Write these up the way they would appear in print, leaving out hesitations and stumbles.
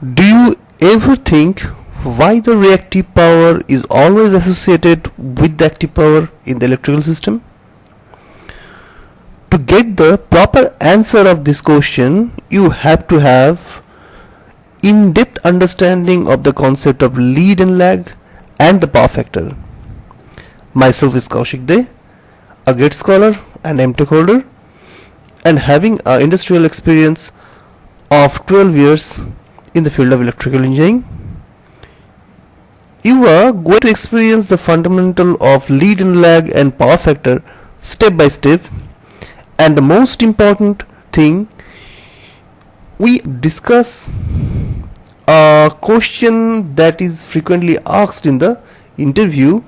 Do you ever think why the reactive power is always associated with the active power in the electrical system? To get the proper answer of this question, you have to have in-depth understanding of the concept of lead and lag and the power factor. Myself is Kaushik De, a GATE scholar and MTech holder, and having an industrial experience of 12 years in the field of electrical engineering. You are going to experience the fundamental of lead and lag and power factor step by step, and the most important thing, we discuss a question that is frequently asked in the interview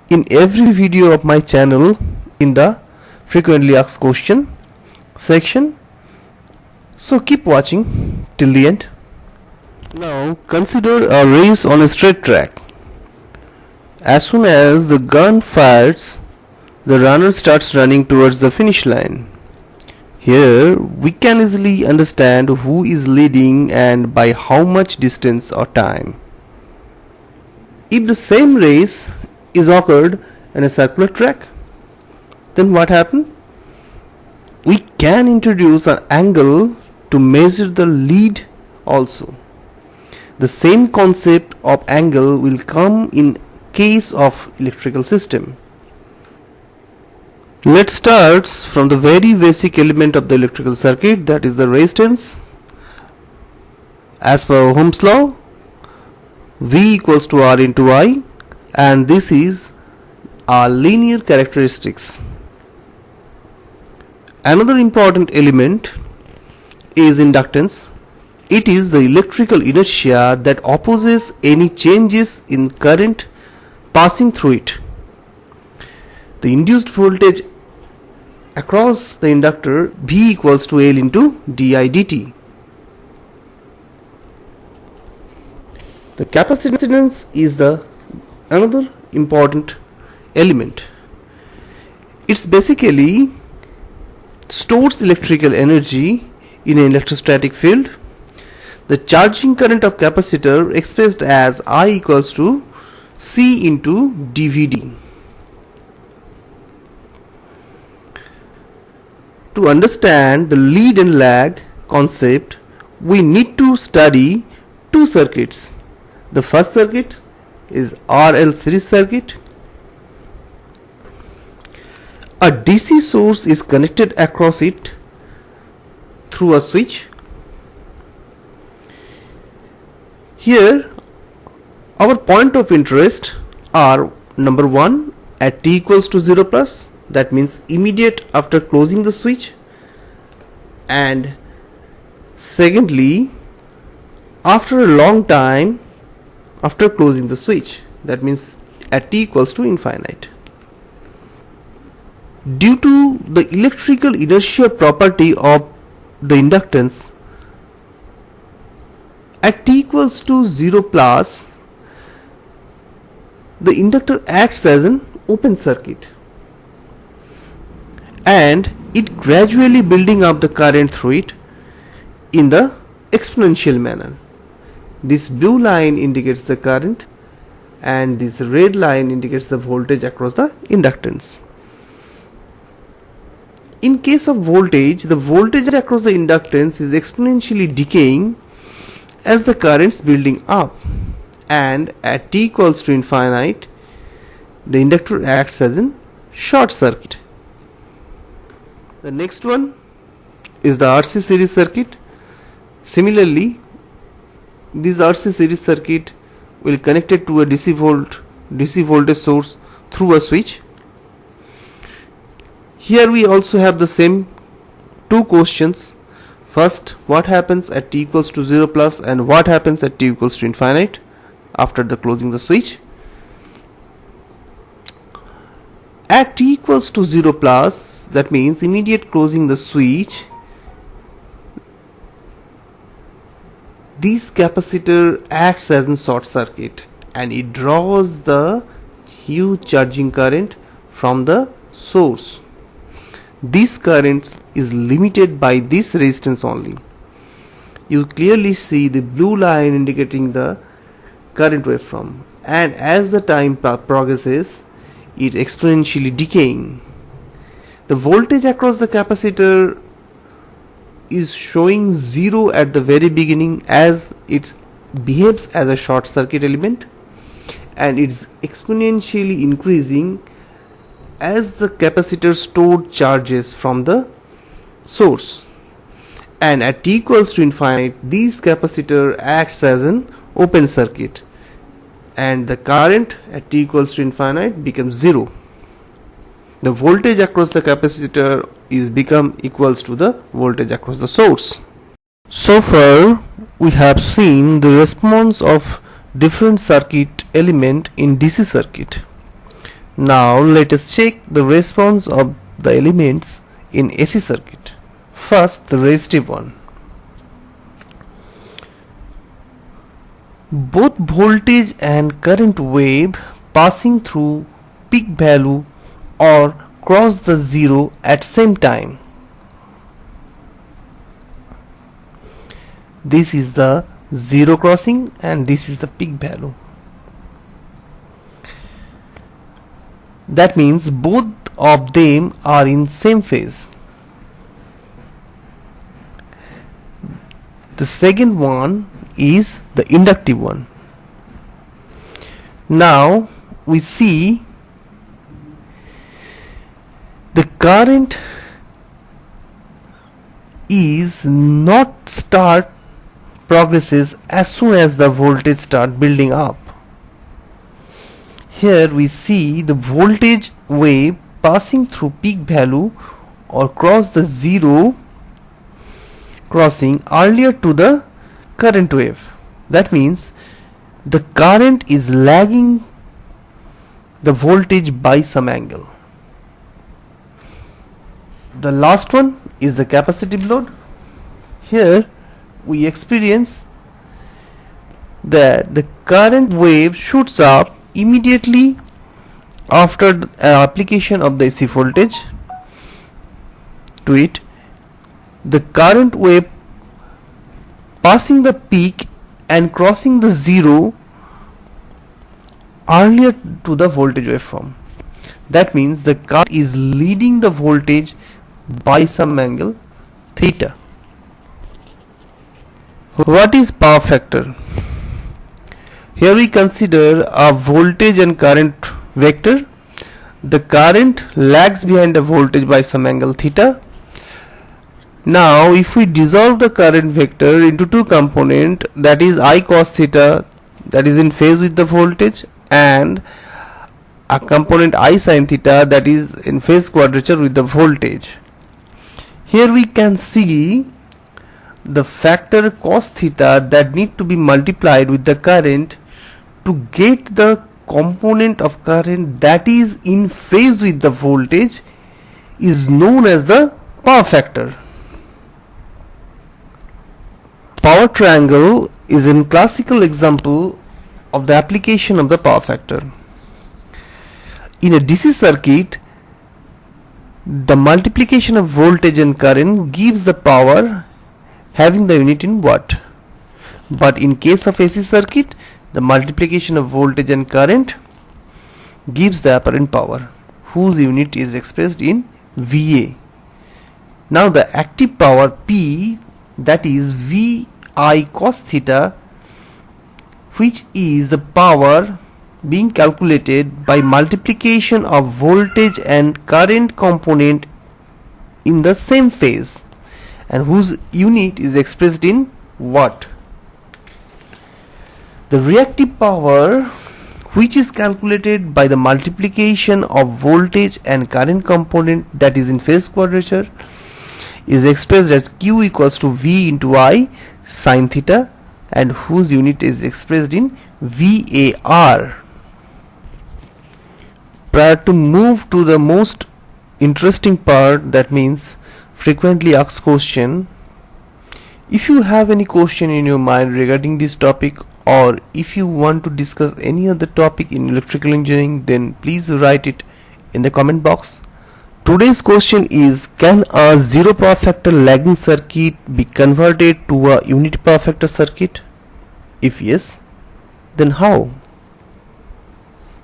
in every video of my channel in the frequently asked question section. So keep watching till the end. Now consider a race on a straight track. As soon as the gun fires, the runner starts running towards the finish line. Here we can easily understand who is leading and by how much distance or time. If the same race is occurred in a circular track, then what happens? We can introduce an angle to measure the lead also. The same concept of angle will come in case of electrical system. Let's start from the very basic element of the electrical circuit, that is the resistance. As per Ohm's law, V equals to R into I, and this is our linear characteristics. Another important element is inductance. It is the electrical inertia that opposes any changes in current passing through it. The induced voltage across the inductor V equals to L into di dt. The capacitance is the another important element. It's basically stores electrical energy in an electrostatic field. The charging current of capacitor expressed as I equals to C into dVd. To understand the lead and lag concept, we need to study two circuits. The first circuit is RL series circuit. A DC source is connected across it through a switch. Here our point of interest are: number 1, at t equals to 0 plus, that means immediate after closing the switch, and secondly after a long time after closing the switch, that means at t equals to infinite. Due to the electrical inertia property of the inductance, at t equals to 0 plus, the inductor acts as an open circuit and it gradually building up the current through it in the exponential manner. This blue line indicates the current and this red line indicates the voltage across the inductance. In case of voltage, the voltage across the inductance is exponentially decaying as the currents building up, and at t equals to infinite, the inductor acts as a short circuit. The next one is the RC series circuit. Similarly, this RC series circuit will connect it to a DC voltage source through a switch. Here we also have the same two questions. First, what happens at t equals to 0 plus, and what happens at t equals to infinite after the closing the switch. At t equals to 0 plus, that means immediate closing the switch, this capacitor acts as a short circuit and it draws the huge charging current from the source. This current is limited by this resistance only. you clearly see the blue line indicating the current waveform, and as the time progresses, it exponentially decaying. The voltage across the capacitor is showing 0 at the very beginning as it behaves as a short circuit element, and it's exponentially increasing as the capacitor stored charges from the source. And at t equals to infinite, this capacitor acts as an open circuit, and the current at t equals to infinite becomes 0. The voltage across the capacitor is become equals to the voltage across the source. So far we have seen the response of different circuit element in DC circuit. Now let us check the response of the elements in AC circuit. First, the resistive one. Both voltage and current wave passing through peak value or cross the zero at same time. This is the zero crossing and this is the peak value. That means both of them are in same phase. The second one is the inductive one. Now we see the current is not start progresses as soon as the voltage start building up. Here we see the voltage wave passing through peak value or cross the zero crossing earlier to the current wave. That means the current is lagging the voltage by some angle. The last one is the capacitive load. Here we experience that the current wave shoots up immediately after the application of the AC voltage to it. The current wave passing the peak and crossing the zero earlier to the voltage waveform. That means the current is leading the voltage by some angle theta. What is power factor? Here we consider a voltage and current vector. The current lags behind the voltage by some angle theta. Now if we dissolve the current vector into two components, that is I cos theta, that is in phase with the voltage, and a component I sin theta, that is in phase quadrature with the voltage. Here we can see the factor cos theta that need to be multiplied with the current to get the component of current that is in phase with the voltage is known as the power factor. Power triangle is a classical example of the application of the power factor. In a DC circuit, the multiplication of voltage and current gives the power having the unit in watt. But in case of AC circuit, the multiplication of voltage and current gives the apparent power, whose unit is expressed in VA. Now the active power P, that is VI cos theta, which is the power being calculated by multiplication of voltage and current component in the same phase, and whose unit is expressed in watt. The reactive power, which is calculated by the multiplication of voltage and current component that is in phase quadrature, is expressed as Q equals to V into I sin theta, and whose unit is expressed in VAR. Prior to move to the most interesting part, that means frequently asked question, if you have any question in your mind regarding this topic, or if you want to discuss any other topic in electrical engineering, then please write it in the comment box. Today's question is, can a zero power factor lagging circuit be converted to a unity power factor circuit? If yes, then how?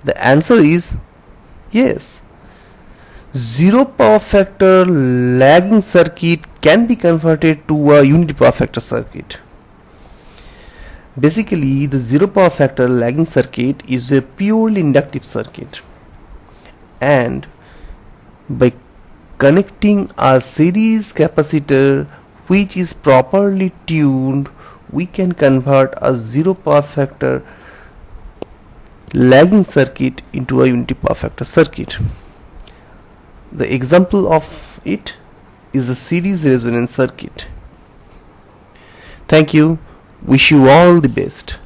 The answer is yes. Zero power factor lagging circuit can be converted to a unity power factor circuit. Basically, the zero power factor lagging circuit is a purely inductive circuit, and by connecting a series capacitor which is properly tuned, we can convert a zero power factor lagging circuit into a unity power factor circuit. The example of it is the series resonance circuit. Thank you. Wish you all the best.